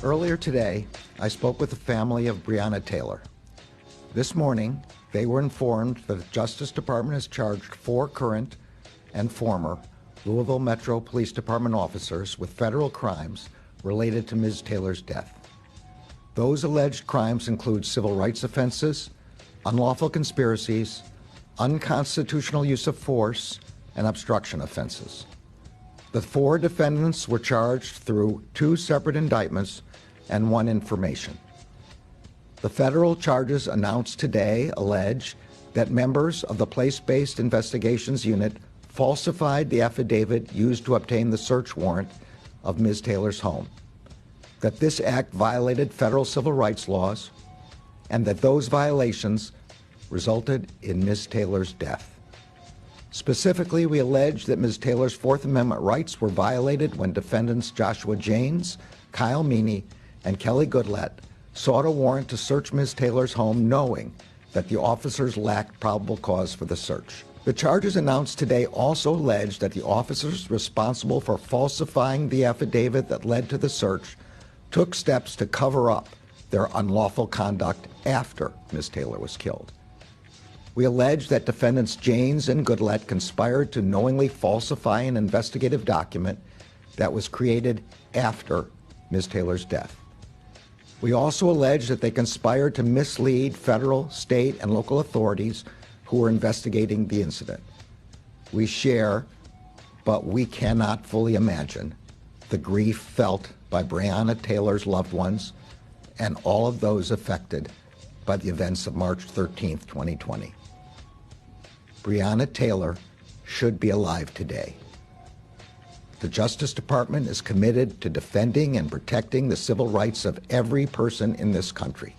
Earlier today, I spoke with the family of Breonna Taylor. This morning, they were informed that the Justice Department has charged 4 current and former Louisville Metro Police Department officers with federal crimes related to Ms. Taylor's death. Those alleged crimes include civil rights offenses, unlawful conspiracies, unconstitutional use of force, and obstruction offenses. The 4 defendants were charged through 2 separate indictments and 1 information. The federal charges announced today allege that members of the Place-Based Investigations Unit falsified the affidavit used to obtain the search warrant of Ms. Taylor's home, that this act violated federal civil rights laws, and that those violations resulted in Ms. Taylor's death. Specifically, we allege that Ms. Taylor's Fourth Amendment rights were violated when defendants Joshua Janes, Kyle Meany, and Kelly Goodlett sought a warrant to search Ms. Taylor's home knowing that the officers lacked probable cause for the search. The charges announced today also allege that the officers responsible for falsifying the affidavit that led to the search took steps to cover up their unlawful conduct after Ms. Taylor was killed. We allege that defendants Janes and Goodlett conspired to knowingly falsify an investigative document that was created after Ms. Taylor's death. We also allege that they conspired to mislead federal, state, and local authorities who were investigating the incident. We share, but we cannot fully imagine, the grief felt by Breonna Taylor's loved ones and all of those affected by the events of March 13, 2020. Breonna Taylor should be alive today. The Justice Department is committed to defending and protecting the civil rights of every person in this country.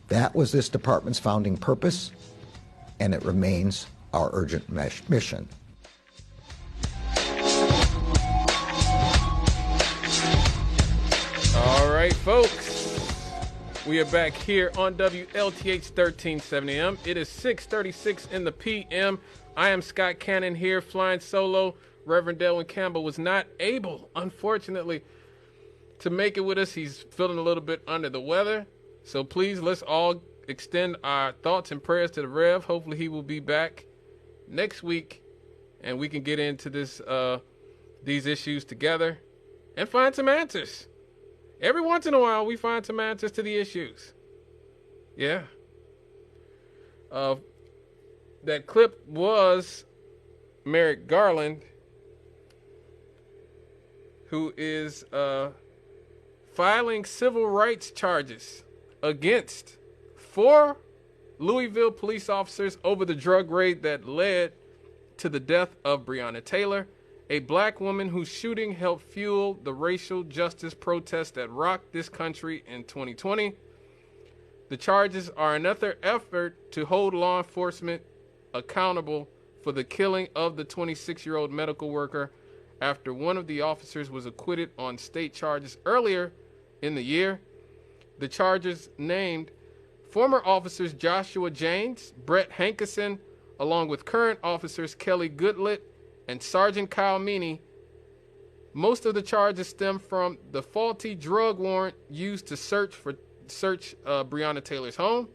That was this department's founding purpose, and it remains our urgent mission. All right, folks, we are back here on WLTH 1370M. It is 6:36 in the PM. I am Scott Cannon here, flying solo. Reverend Delwyn Campbell was not able, unfortunately, to make it with us. He's feeling a little bit under the weather. So please, let's all extend our thoughts and prayers to the Rev. Hopefully he will be back next week and we can get into these issues together and find some answers. Every once in a while, we find some answers to the issues. Yeah. That clip was Merrick Garland, who is filing civil rights charges against 4 Louisville police officers over the drug raid that led to the death of Breonna Taylor, a black woman whose shooting helped fuel the racial justice protests that rocked this country in 2020. The charges are another effort to hold law enforcement accountable for the killing of the 26-year-old medical worker after one of the officers was acquitted on state charges earlier in the year. The charges named former officers Joshua Janes, Brett Hankerson, along with current officers Kelly Goodlett and Sergeant Kyle Meany. Most of the charges stem from the faulty drug warrant used to search Breonna Taylor's home.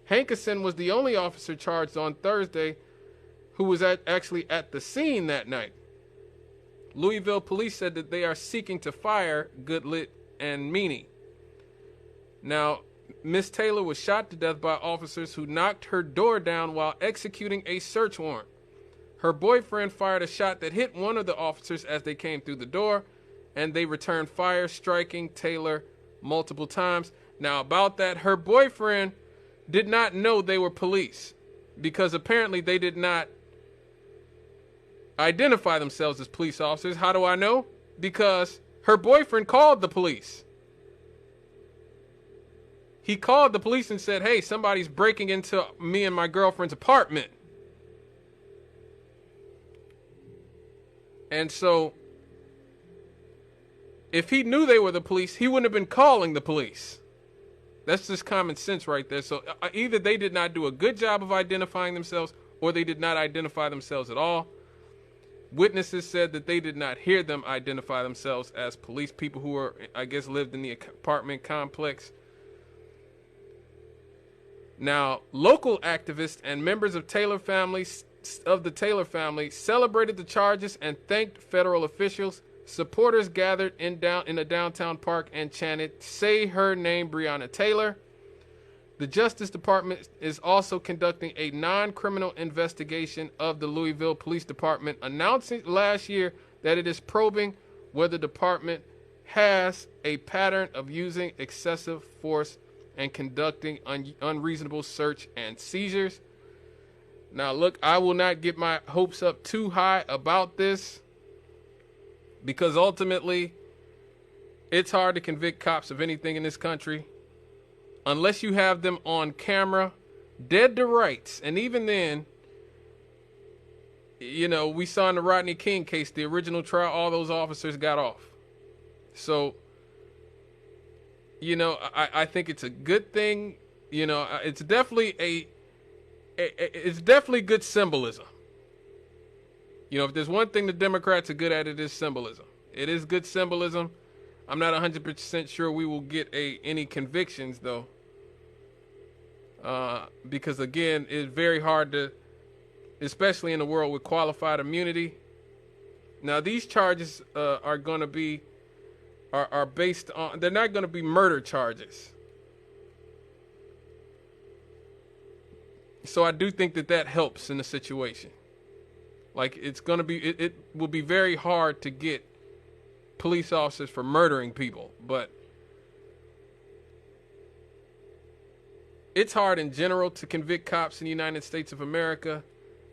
Hankerson was the only officer charged on Thursday who was actually at the scene that night. Louisville police said that they are seeking to fire Goodlett and Meany. Now, Miss Taylor was shot to death by officers who knocked her door down while executing a search warrant. Her boyfriend fired a shot that hit one of the officers as they came through the door, and they returned fire, striking Taylor multiple times. Now, about that, her boyfriend did not know they were police because apparently they did not identify themselves as police officers. How do I know? Because her boyfriend called the police. He called the police and said, "Hey, somebody's breaking into me and my girlfriend's apartment." And so, if he knew they were the police, he wouldn't have been calling the police. That's just common sense right there. So either they did not do a good job of identifying themselves or they did not identify themselves at all. Witnesses said that they did not hear them identify themselves as police. People who were, I guess, lived in the apartment complex. Now, local activists and members of the Taylor family celebrated the charges and thanked federal officials. Supporters gathered in a downtown park and chanted, "Say her name, Breonna Taylor." The Justice Department is also conducting a non-criminal investigation of the Louisville Police Department, announcing last year that it is probing whether the department has a pattern of using excessive force and conducting unreasonable search and seizures. Now, look, I will not get my hopes up too high about this, because ultimately it's hard to convict cops of anything in this country unless you have them on camera, dead to rights. And even then, you know, we saw in the Rodney King case, the original trial, all those officers got off. So, you know, I think it's a good thing. You know, it's definitely it's definitely good symbolism. You know, if there's one thing the Democrats are good at, it is symbolism. It is good symbolism. I'm not 100% sure we will get any convictions, though. Because, again, it's very hard to, especially in the world with qualified immunity. Now, these charges are going to be, are based on, they're not going to be murder charges. So I do think that helps in the situation. Like, it's going to be, it will be very hard to get police officers for murdering people, but it's hard in general to convict cops in the United States of America,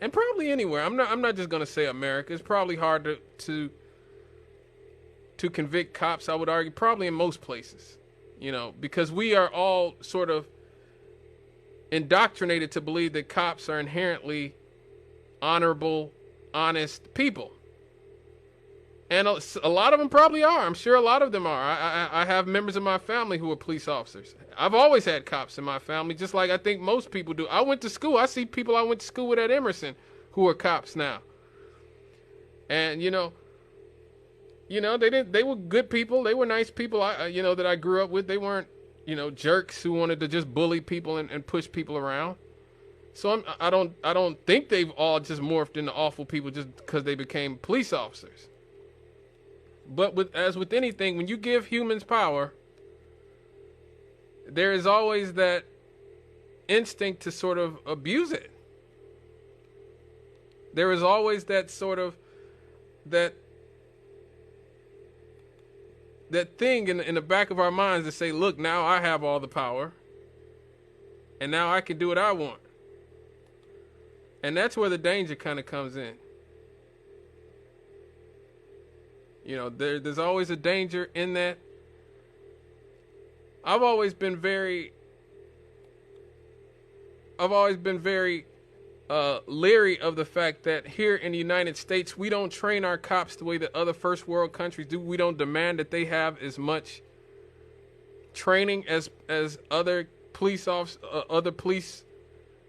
and probably anywhere. I'm not just going to say America. It's probably hard to convict cops, I would argue, probably in most places, you know, because we are all sort of indoctrinated to believe that cops are inherently honorable, honest people. And a lot of them probably are. I'm sure a lot of them are. I have members of my family who are police officers. I've always had cops in my family, just like I think most people do. I went to school. I see people I went to school with at Emerson who are cops now. And, you know, they were good people. They were nice people, that I grew up with. They weren't, jerks who wanted to just bully people and push people around. So I don't think they've all just morphed into awful people just because they became police officers. But as with anything, when you give humans power, there is always that instinct to sort of abuse it. There is always that sort of that thing in the back of our minds to say, look, now I have all the power, and now I can do what I want. And that's where the danger kind of comes in. There's always a danger in that. I've always been very leery of the fact that here in the United States, we don't train our cops the way that other first world countries do. We don't demand that they have as much training as other police other police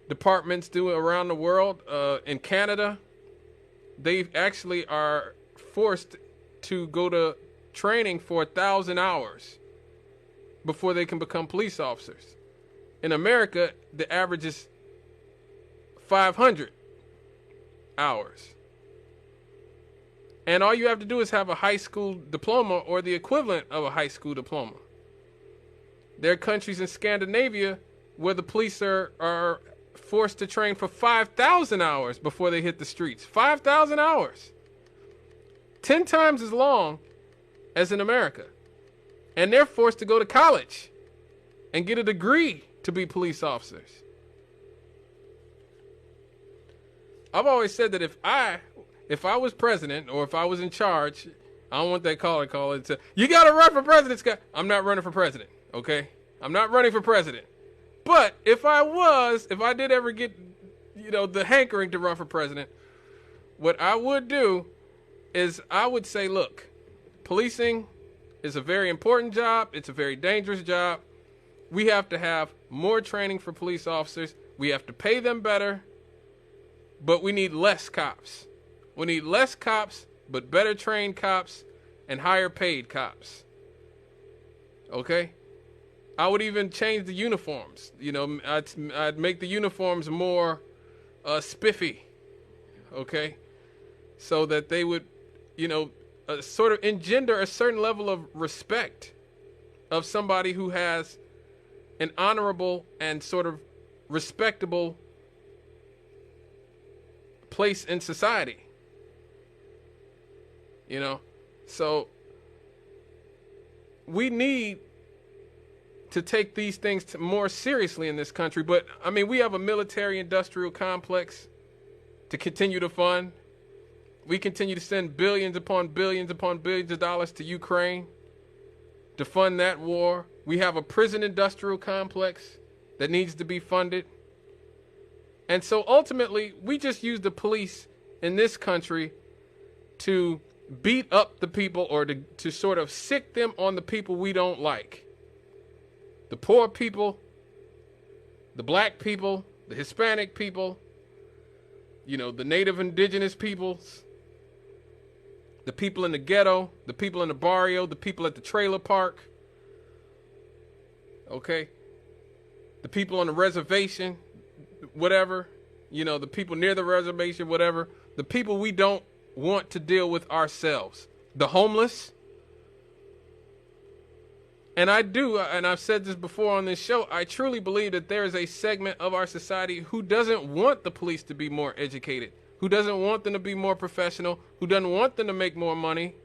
departments do around the world. In Canada, they actually are forced to go to training for 1,000 hours before they can become police officers. In America, the average is 500 hours. And all you have to do is have a high school diploma or the equivalent of a high school diploma. There are countries in Scandinavia where the police are forced to train for 5,000 hours before they hit the streets. 5,000 hours. 10 times as long as in America. And they're forced to go to college and get a degree to be police officers. I've always said that if I was president or if I was in charge, I don't want that caller to, you got to run for president, Scott. I'm not running for president, okay? I'm not running for president. But if I did ever get, the hankering to run for president, what I would do is I would say, look, policing is a very important job. It's a very dangerous job. We have to have more training for police officers. We have to pay them better, but we need less cops. We need less cops, but better trained cops and higher paid cops. Okay? I would even change the uniforms. You know, I'd make the uniforms more spiffy. Okay? So that they would, you know, sort of engender a certain level of respect of somebody who has an honorable and sort of respectable place in society. You know, so we need to take these things more seriously in this country. But I mean, we have a military industrial complex to continue to fund. We continue to send billions upon billions upon billions of dollars to Ukraine to fund that war. We have a prison industrial complex that needs to be funded. And so ultimately, we just use the police in this country to beat up the people, or to sort of sick them on the people we don't like. The poor people, the black people, the Hispanic people, you know, the native indigenous peoples, the people in the ghetto, the people in the barrio, the people at the trailer park, okay? The people on the reservation, whatever, you know, the people near the reservation, whatever, the people we don't want to deal with ourselves, the homeless. And I do, and I've said this before on this show, I truly believe that there is a segment of our society who doesn't want the police to be more educated, who doesn't want them to be more professional, who doesn't want them to make more money,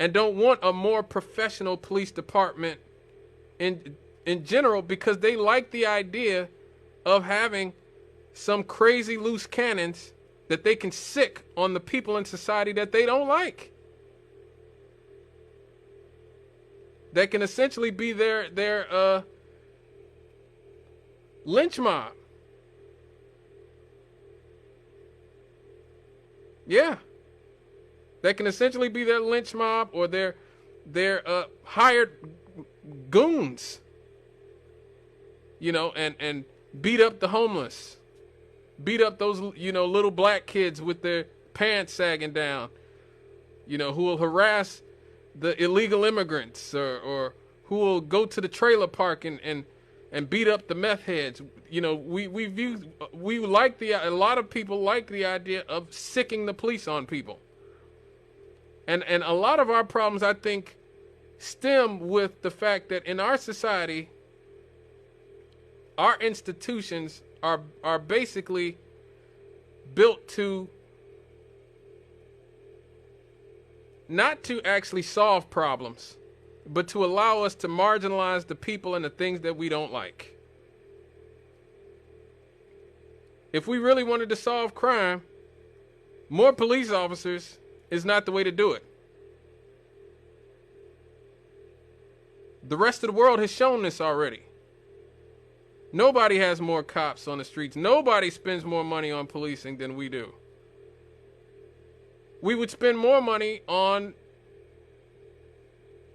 and don't want a more professional police department in general, because they like the idea of having some crazy loose cannons that they can sick on the people in society that they don't like. That can essentially be their lynch mob. Yeah. That can essentially be their lynch mob, or their hired goons. You know, and beat up the homeless. Beat up those, you know, little black kids with their pants sagging down, you know, who will harass the illegal immigrants, or who will go to the trailer park and beat up the meth heads. You know, a lot of people like the idea of sicking the police on people. And a lot of our problems, I think, stem with the fact that in our society, our institutions are basically built to not to actually solve problems, but to allow us to marginalize the people and the things that we don't like. If we really wanted to solve crime, more police officers is not the way to do it. The rest of the world has shown this already. Nobody has more cops on the streets. Nobody spends more money on policing than we do. We would spend more money on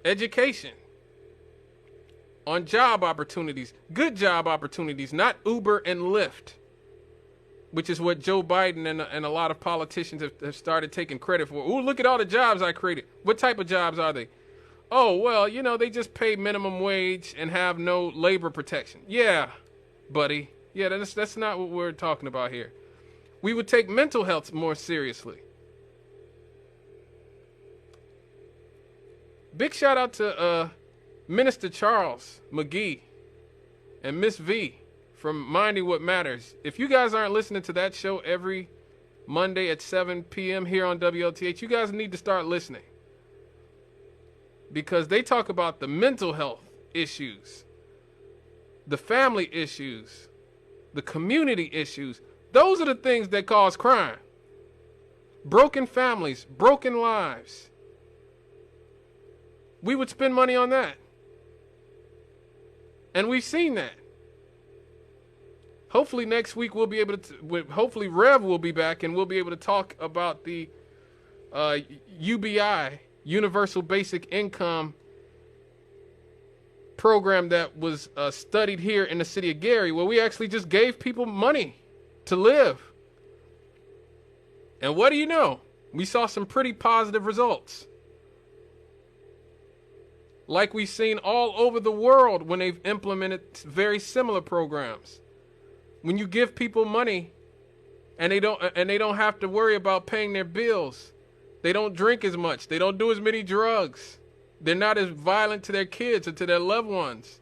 education, on job opportunities, good job opportunities, not Uber and Lyft, which is what Joe Biden and a lot of politicians have started taking credit for. Ooh, look at all the jobs I created. What type of jobs are they? Oh, well, you know, they just pay minimum wage and have no labor protection. Yeah, buddy. Yeah, that's not what we're talking about here. We would take mental health more seriously. Big shout out to Minister Charles McGee and Miss V from Minding What Matters. If you guys aren't listening to that show every Monday at 7 p.m. here on WLTH, you guys need to start listening. Because they talk about the mental health issues, the family issues, the community issues. Those are the things that cause crime. Broken families, broken lives. We would spend money on that. And we've seen that. Hopefully next week we'll be able to, hopefully Rev will be back and we'll be able to talk about the UBI, Universal Basic Income program that was studied here in the city of Gary, where we actually just gave people money to live. And what do you know? We saw some pretty positive results. Like we've seen all over the world when they've implemented very similar programs. When you give people money and they don't have to worry about paying their bills. They don't drink as much. They don't do as many drugs. They're not as violent to their kids or to their loved ones.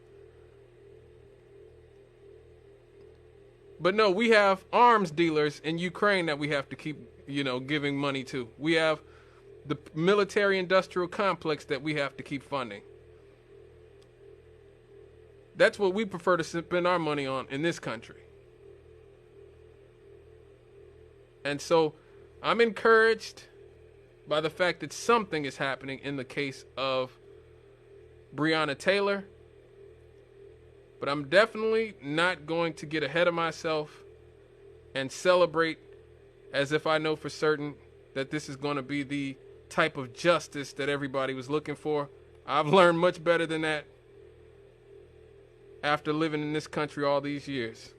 But no, we have arms dealers in Ukraine that we have to keep, giving money to. We have the military industrial complex that we have to keep funding. That's what we prefer to spend our money on in this country. And so I'm encouraged by the fact that something is happening in the case of Breonna Taylor. But I'm definitely not going to get ahead of myself and celebrate as if I know for certain that this is going to be the type of justice that everybody was looking for. I've learned much better than that after living in this country all these years.